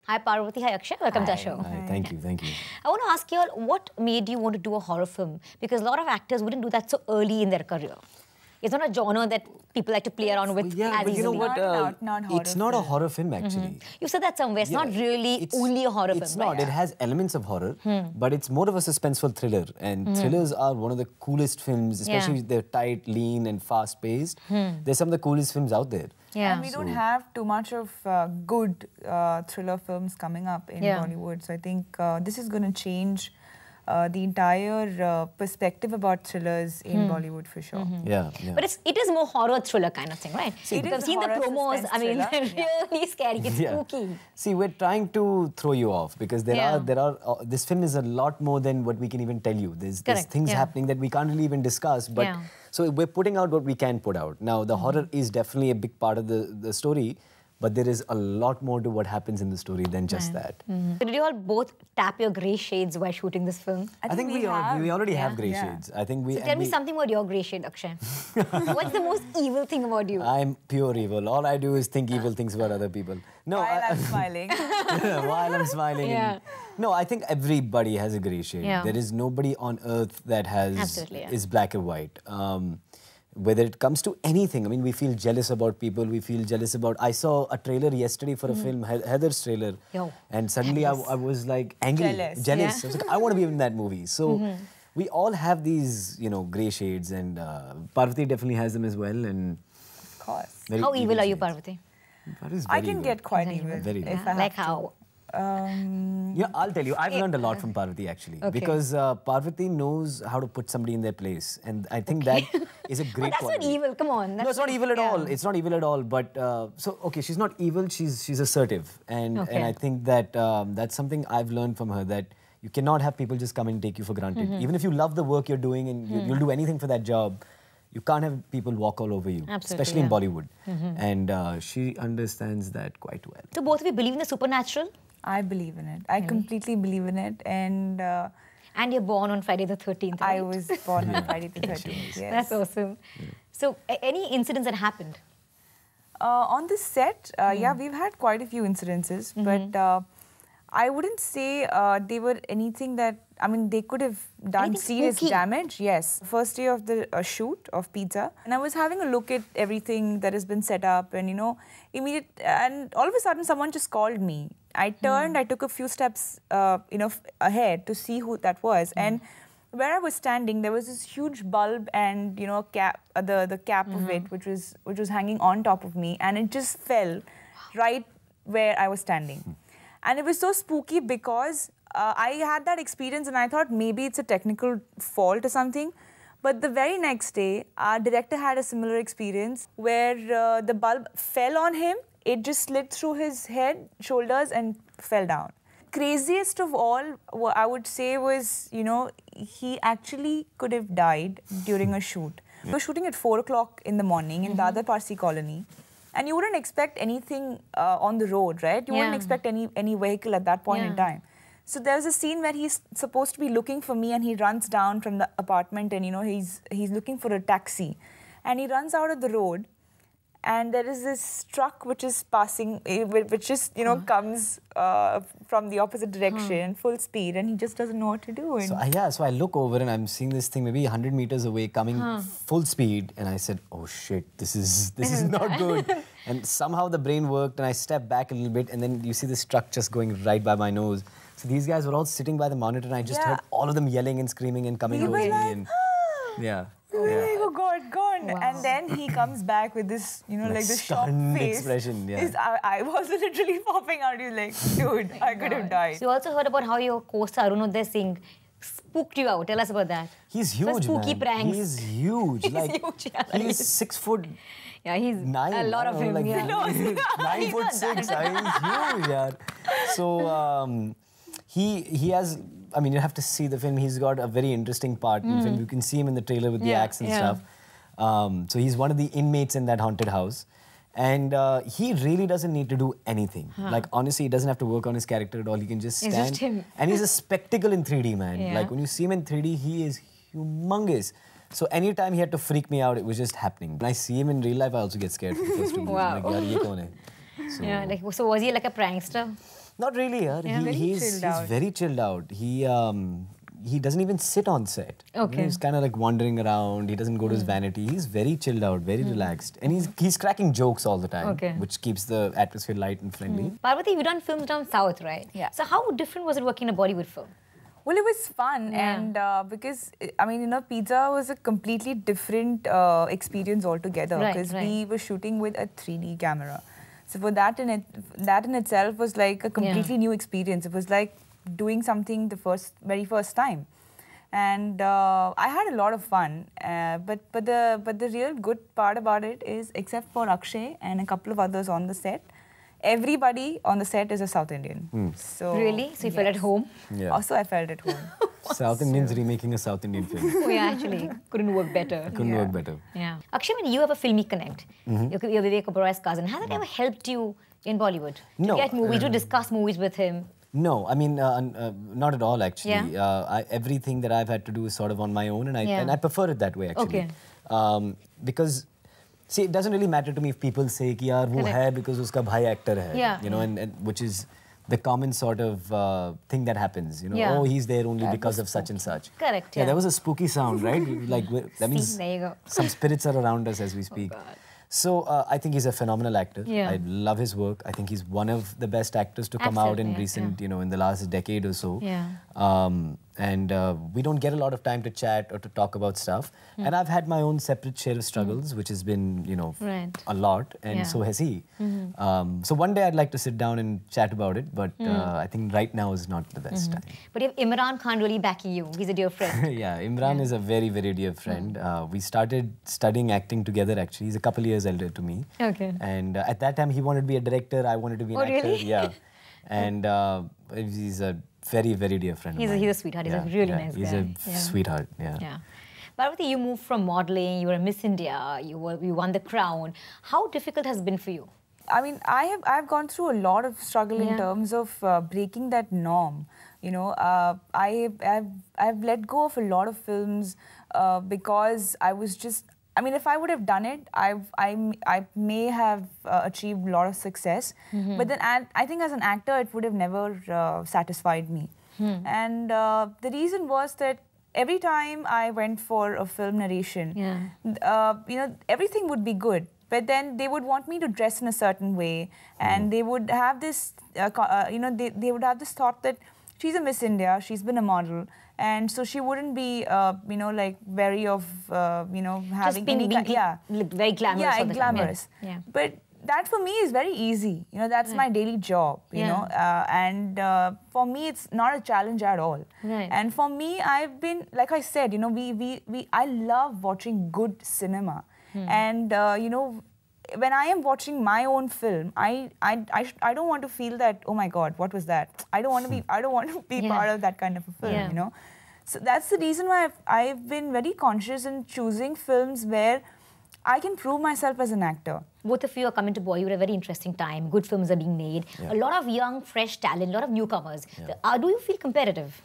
Hi Parvathy, hi Akshay, welcome to our show. Hi, thank you, thank you. I want to ask you all, what made you want to do a horror film? Because a lot of actors wouldn't do that so early in their career. It's not a genre that people like to play around with Yeah, as but you know easily. what? Not It's not a horror film actually. You said that somewhere. It's not really only a horror film. It's not. Right? It has elements of horror, but it's more of a suspenseful thriller. And thrillers are one of the coolest films, especially they're tight, lean, and fast-paced. They're some of the coolest films out there. Yeah. And we don't have too much of good thriller films coming up in Bollywood. So I think this is going to change the entire perspective about thrillers in Bollywood for sure. Yeah. But it is more horror thriller kind of thing, right? It I've is seen the horror promos. I mean, suspense they're really scary. It's spooky. See, we're trying to throw you off because this film is a lot more than what we can even tell you. There's things happening that we can't really even discuss. But so we're putting out what we can put out. Now, the horror is definitely a big part of the story. But there is a lot more to what happens in the story than just that. So did you all both tap your grey shades while shooting this film? I think we already have grey shades. I think we. So tell me something about your grey shade, Akshay. What's the most evil thing about you? I'm pure evil. All I do is think evil things about other people. No, While I'm smiling. While I'm smiling. Yeah. No, I think everybody has a grey shade. Yeah. There is nobody on earth that is black and white. Whether it comes to anything, I mean, we feel jealous about people. We feel jealous about. I saw a trailer yesterday for a film, Heather's trailer, and suddenly I was like angry, jealous. Yeah. I was like, I want to be in that movie. So we all have these, grey shades, and Parvathy definitely has them as well. And Of course. How evil are you, Parvathy? I can get quite evil. Very if I have Like to. how? Yeah, I'll tell you. I've learned a lot from Parvathy actually, because Parvathy knows how to put somebody in their place, and I think that is a great. But that's not evil. Come on. No, it's not evil at all. It's not evil at all. But she's not evil. She's assertive, and I think that that's something I've learned from her, that you cannot have people just come and take you for granted. Even if you love the work you're doing and you'll do anything for that job, you can't have people walk all over you, especially in Bollywood. And she understands that quite well. So both of you believe in the supernatural? I believe in it. I completely believe in it. And And you're born on Friday the 13th, right? I was born on Friday the 13th. Yes. That's awesome. So any incidents that happened? On the set, yeah, we've had quite a few incidences, but I wouldn't say they were anything that, I mean, they could have done Anything serious spooky? damage. Yes. First day of the shoot of Pizza, and I was having a look at everything that has been set up, and and all of a sudden someone just called me. I turned, I took a few steps, ahead to see who that was, and where I was standing, there was this huge bulb and cap, the cap of it, which was hanging on top of me, and it just fell right where I was standing. And it was so spooky because I had that experience and I thought maybe it's a technical fault or something. But the very next day, our director had a similar experience where the bulb fell on him. It just slid through his head, shoulders, and fell down. Craziest of all, what I would say was, he actually could have died during a shoot. We were shooting at 4 o'clock in the morning in the other Parsi colony. And you wouldn't expect anything on the road, right? You wouldn't expect any vehicle at that point in time. So there's a scene where he's supposed to be looking for me, and he runs down from the apartment, and he's looking for a taxi, and he runs out of the road, and there is this truck which is passing, which just comes from the opposite direction, full speed, and he just doesn't know what to do. And So I look over and I'm seeing this thing maybe 100 meters away coming full speed, and I said, oh shit, this is not good. And somehow the brain worked, and I stepped back a little bit, and then you see this truck just going right by my nose. So these guys were all sitting by the monitor, and I just heard all of them yelling and screaming and coming towards me. And oh God, gone. Wow. And then he comes back with this, like this shocked face. Expression, His eye was literally popping out. He was like, dude, I could have died. So you also heard about how your co-star Arunodaya Singh spooked you out. Tell us about that. He's huge, spooky man. pranks. He's huge. He's 6 foot. Yeah, he's 9. A lot of him. 9 foot 6. He's huge, yeah. So he has. I mean, you have to see the film. He's got a very interesting part in the film. You can see him in the trailer with the axe and stuff. So he's one of the inmates in that haunted house. And he really doesn't need to do anything. Like, honestly, he doesn't have to work on his character at all. He can just stand. It's just him. And he's a spectacle in 3D, man. Like, when you see him in 3D, he is humongous. So anytime he had to freak me out, it was just happening. When I see him in real life, I also get scared for the first 2 minutes. Wow. Like, yaar, ye kaun hai? So was he like a prankster? Not really, yeah. He's very chilled out. He doesn't even sit on set. Okay. He's kind of like wandering around. He doesn't go to his vanity. He's very chilled out, very relaxed. And he's cracking jokes all the time, which keeps the atmosphere light and friendly. Parvathy, you've done films down south, right? Yeah. So how different was it working in a Bollywood film? Well, it was fun, and because, I mean, Pizza was a completely different experience altogether, because we were shooting with a 3D camera. So for that in itself was like a completely new experience. It was like doing something the very first time, and I had a lot of fun. But the real good part about it is, except for Akshay and a couple of others on the set, everybody on the set is a South Indian. So really? So you felt at home? Yeah. Also, I felt at home. South Indians remaking a South Indian film. Oh yeah, actually, couldn't work better. Couldn't work better. Yeah. Akshay, when you have a filmy connect, you're Vivek Oberoi's cousin. Has that ever helped you in Bollywood? No. To get movies, to discuss movies with him? No, I mean, not at all, actually. Yeah. Everything that I've had to do is sort of on my own, and I prefer it that way, actually. Okay. Because, see, it doesn't really matter to me if people say कि यार वो है because उसका भाई actor है. Yeah. You know, and which is the common sort of thing that happens. You know, oh, he's there only because of such and such. Correct. Yeah, there was a spooky sound, right? Like that means there you go. some spirits are around us as we speak. Oh, God. So I think he's a phenomenal actor. Yeah. I love his work. I think he's one of the best actors to come out in recent, you know, in the last decade or so. Yeah. And we don't get a lot of time to chat or to talk about stuff. And I've had my own separate share of struggles, which has been, you know, a lot. And so has he. So one day I'd like to sit down and chat about it. But I think right now is not the best time. But you have Imran Khan really backing you. He's a dear friend. Yeah, Imran is a very, very dear friend. We started studying acting together, actually. He's a couple years elder to me. Okay. And at that time, he wanted to be a director. I wanted to be an actor. Really? Yeah. And he's a very, very dear friend. He's a sweetheart. He's a really nice guy. He's a sweetheart. Yeah. Parvathy, you moved from modeling. You were a Miss India. You won the crown. How difficult has it been for you? I mean, I've gone through a lot of struggle in terms of breaking that norm. You know, I've let go of a lot of films because I was just. I mean, if I would have done it, I may have achieved a lot of success. But then I think as an actor, it would have never satisfied me. And the reason was that every time I went for a film narration, you know, everything would be good. But then they would want me to dress in a certain way, and they would have this, you know, they would have this thought that she's a Miss India, she's been a model, and so she wouldn't be, you know, like wary of, you know, having just being very glamorous. Yeah, all the glamorous. Time. Yeah. But that for me is very easy. You know, that's my daily job. You know, and for me, it's not a challenge at all. Right. And for me, I've been, like I said, you know, I love watching good cinema, and you know, when I am watching my own film, I don't want to feel that, oh my God, what was that? I don't want to be part of that kind of a film, you know. So that's the reason why I've been very conscious in choosing films where I can prove myself as an actor. Both of you are coming to Bollywood at a very interesting time. Good films are being made. A lot of young, fresh talent, a lot of newcomers. Do you feel competitive?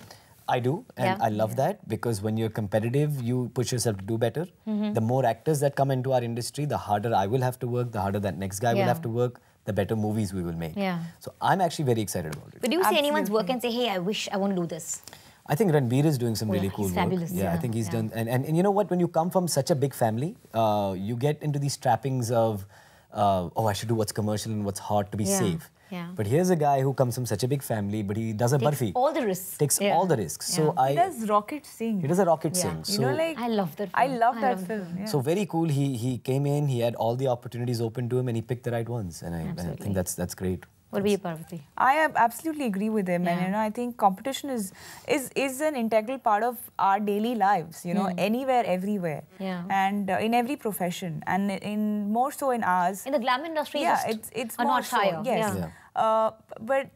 I do, and I love that, because when you're competitive, you push yourself to do better. The more actors that come into our industry, the harder I will have to work, the harder that next guy will have to work, the better movies we will make. So I'm actually very excited about it. But do you see anyone's work and say, hey, I wish I want to do this? I think Ranbir is doing some really cool work. Fabulous. Yeah, I think he's done. And you know what? When you come from such a big family, you get into these trappings of, oh, I should do what's commercial and what's hot to be safe. But here's a guy who comes from such a big family, but he does a barfi. All the risks. Takes all the risks. So he does rocket sing. He does a rocket sing. So, you know, like, I love that film. I love that film. So very cool. He came in, he had all the opportunities open to him, and he picked the right ones. And I think that's great. What about you, Parvathy? I absolutely agree with him, and you know, I think competition is an integral part of our daily lives. You know, anywhere, everywhere, and in every profession, and in more so in ours. In the glam industry, it's a more notch higher. Yes. But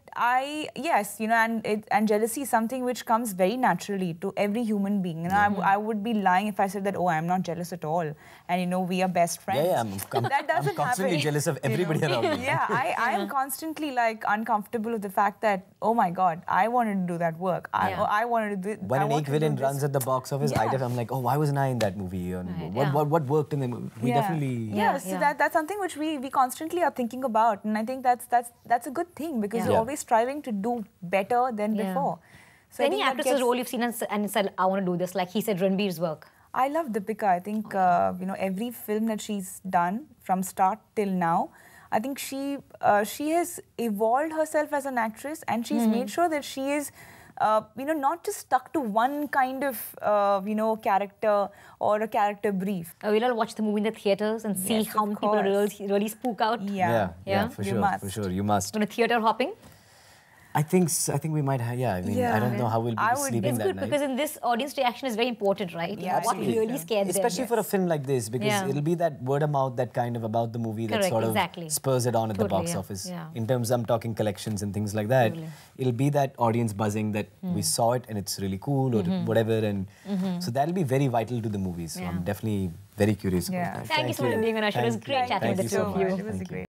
yes, you know, and jealousy is something which comes very naturally to every human being. You know, I would be lying if I said that, oh, I'm not jealous at all, and you know, we are best friends. That doesn't I'm constantly happen. jealous of everybody around me. Yeah, I am constantly like uncomfortable with the fact that, oh my God, I wanted to do that work. I wanted to do. When an Ek villain runs at the box office, I'm like, oh, why wasn't I in that movie? What worked in the movie? We definitely. So that's something which we constantly are thinking about, and I think that's a good thing, because you're always striving to do better than before. So any actress's role you've seen and said, I want to do this, like he said, Ranbir's work? I love Deepika. I think, you know, every film that she's done from start till now, I think she has evolved herself as an actress, and she's made sure that she is, you know, not just stuck to one kind of, you know, character or a character brief. We'll all watch the movie in the theatres and see how many people really spook out. Yeah, for sure, you must. On a theatre hopping? I think we might have, I mean, I don't know how we'll be sleeping that night. It's good because in this, audience reaction is very important, right? Yeah, what really scared them. Especially for a film like this, because it'll be that word of mouth that kind of about the movie that sort of spurs it on at the box office. In terms of I'm talking collections and things like that, it'll be that audience buzzing that we saw it and it's really cool or whatever, and so that'll be very vital to the movies. So I'm definitely very curious about that. Thank you so much for being on our show. It was great chatting with the two of you. It was great.